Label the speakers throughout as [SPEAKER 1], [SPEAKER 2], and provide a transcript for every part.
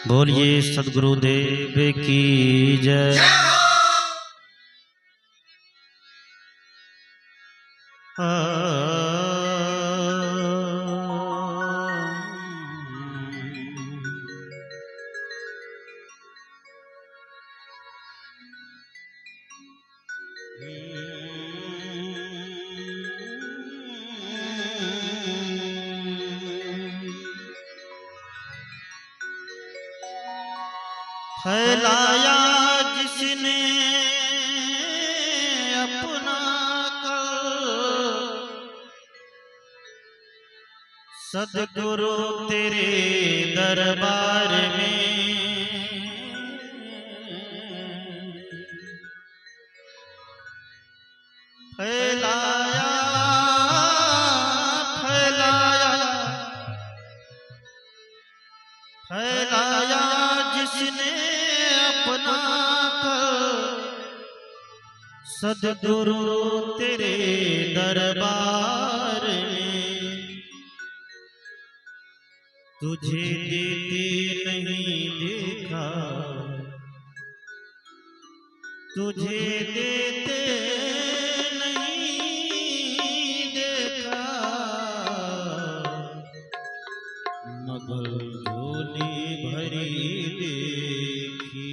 [SPEAKER 1] बोलिए सद्गुरुदेव की जय। फैलाया जिसने अपना कर, सद्गुरु तेरे दरबार में फैलाया फैलाया फैलाया जिसने अपना कर, सद्गुरु तेरे दरबार में तुझे देते नहीं देखा, तुझे देते नहीं देखा, मगर झोली भरी देखी।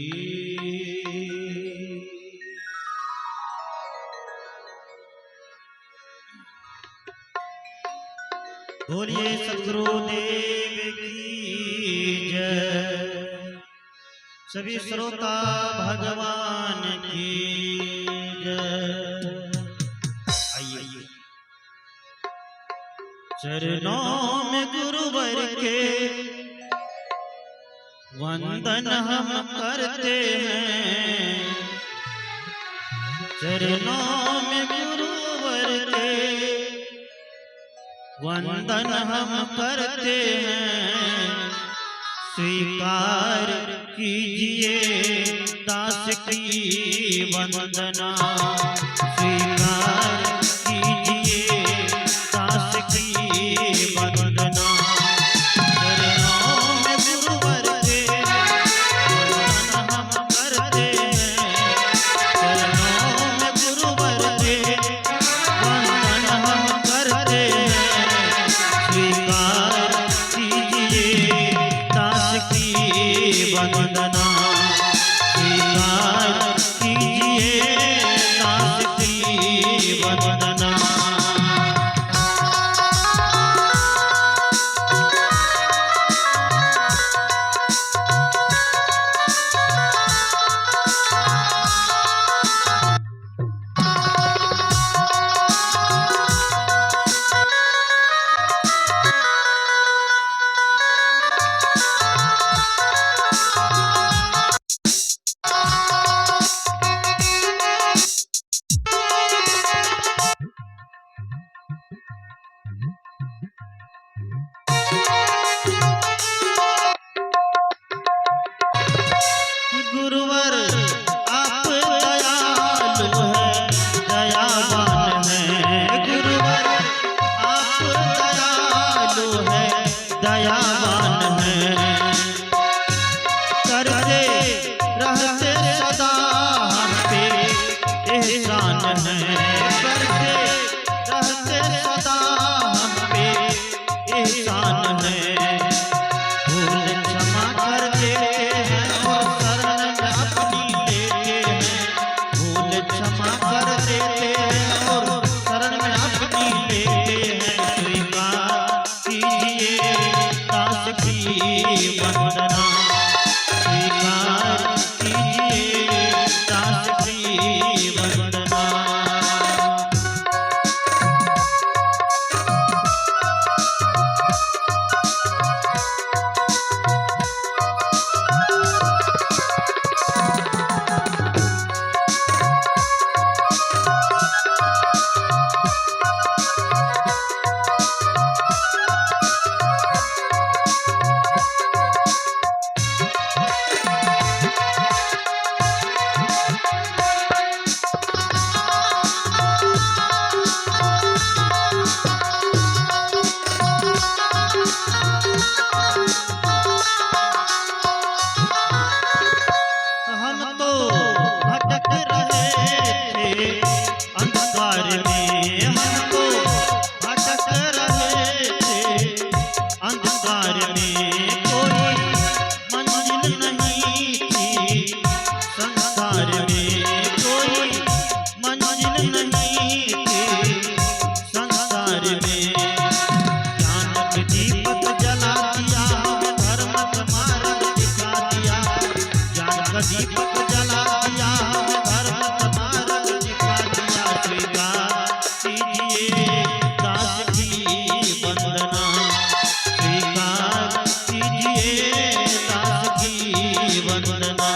[SPEAKER 1] बोलिए सद्गुरुदेव की जय। सभी श्रोता भगवान की जय। आइए चरणों में गुरुवर के वंदन हम करते हैं, चरणों में गुरुवर के वंदन हम करते हैं। स्वीकार कीजिए दास की वंदना, स्वीकार कीजिए दास की वंदना। चरणों में गुरुवर के वंदन हम करते हैं, चरणों में गुरुवर के वंदन हम करते हैं। स्वीकार कीजिए दास की वंदना, स्वीकार कीजिए दास की वंदना। गुरुवर आप दयालु हैं, दयावान हैं। गुरुवर आप दयालु हैं, दयावान हैं। करते रहते सदा हम पे एहसान हैं, करते रहते सदा हम पे एहसान हैं। भूल क्षमा करते हैं और शरण में अपनी लेते हैं, भूल क्षमा कर देते हैं और शरण में अपनी लेते हैं। स्वीकार कीजिए दास की वंदना, स्वीकार कीजिए दास की वंदना। दीपक जला दिया हमें धर्म समारक दिखा दिया। स्वीकार कीजिए दास की वंदना, स्वीकार कीजिए दास की वंदना।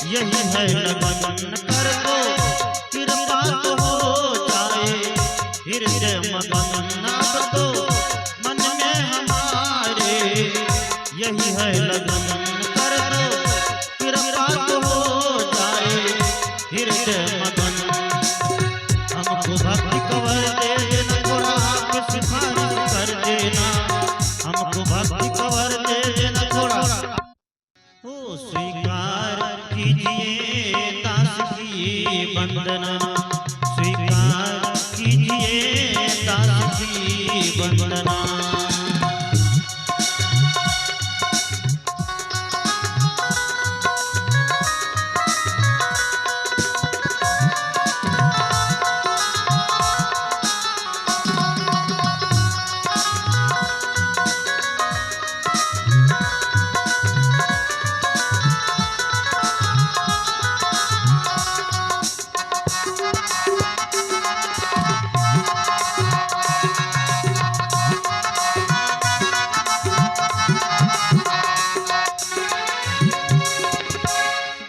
[SPEAKER 1] यही है लगन कर दो कृपा तो हो जाए हृदय मगन। अब तो मन में हमारे यही है लगन कर दो कृपा तो हो जाए हृदय मगन। हमको भक्ति कवर दे देना, थोड़ा आप सिफारिश कर देना। हमको भक्ति कवर दे देना थोड़ा। ओ स्वीकार कीजिए दास की वंदना, स्वीकार कीजिए दास की वंदना।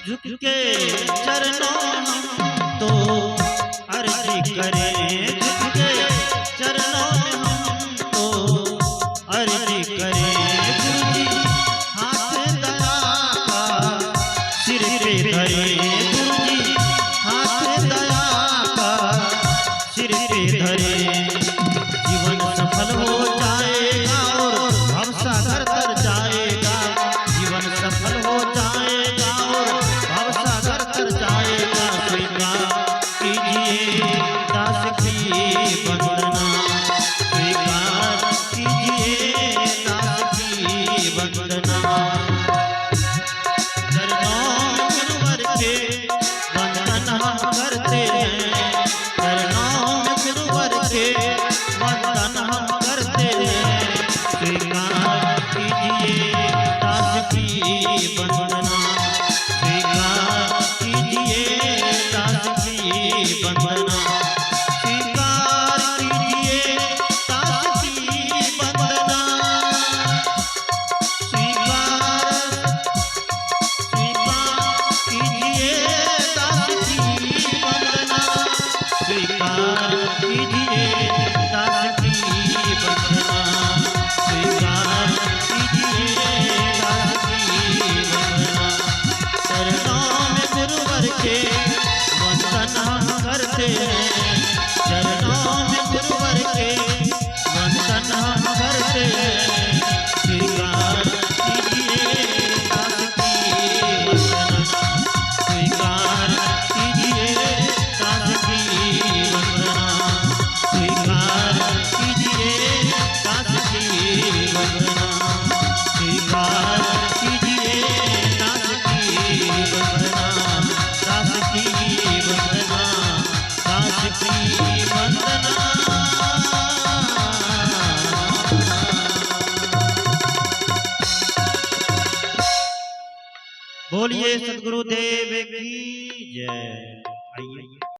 [SPEAKER 1] झुक के चरणों हम तो अर्जी करें, झुक के चरणों में हम तो अर्जी करें। गुरु जी हाथ दया का सिर पे धरे, गुरु जी हाथ दया का सिर पे धरे। जीवन सफल हो जाएगा और भवसागर तर जाएगा, जीवन सफल हो जाएगा और भवसागर तर जाएगा। स्वीकार कीजिए दास की वंदना, स्वीकार कीजिए दास की वंदना। चरणों में गुरुवर के वंदन हम करते हैं, चरणों में गुरुवर के वंदन हम करते हैं। स्वीकार कीजिए दास की वंदना, स्वीकार कीजिए दास की वंदना, स्वीकार कीजिए दास की वंदना। स्वीकार कीजिए दास की वंदना, स्वीकार कीजिए दास की वंदना, स्वीकार कीजिए दास की वंदना। चरणों में गुरुवर के वंदन हम करते हैं, चरणों में गुरुवर के वंदन हम करते हैं। स्वीकार कीजिए दास की वंदना, स्वीकार कीजिए दास की वंदना, स्वीकार कीजिए दास की वंदना, स्वीकार कीजिए दास की वंदना, दास की वंदना, दास की वंदना। बोलिए सद्गुरुदेव की जय। आइए